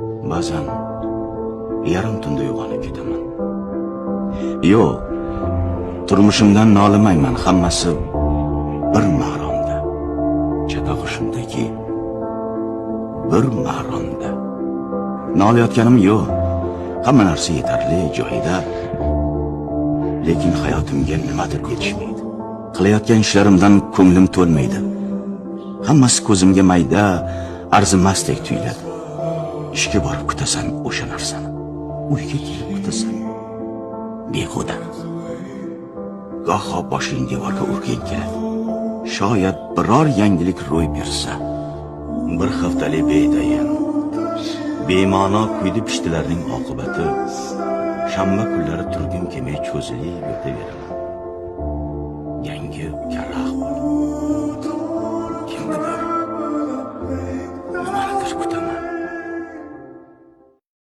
Ba'zan yarim tunda uyg'onib ketaman. Yo'q, turmushimdan nolimayman, hammasi bir maromda. Chatag'i shundaki, bir maromda. Nolayotganim yo'q. Hamma narsa yetarli joyida. Lekin hayotimga nimadir yetishmaydi. Qilayotgan ishlarimdan ko'nglim to'lmaydi. Hammasi ko'zimga mayda, arzimasdek tuyuladi. Ishga borib kutasan o'sha narsani. Uyga kelib kutasan. Behuda. Goho boshing devorga urging keladi. Shoyat biror yangilik ro'y bersa, bir haftalik bedayin, bema'no kuydi pishtilarning oqibati shanba kunlari turgim kelmay cho'zilib yotaveraman.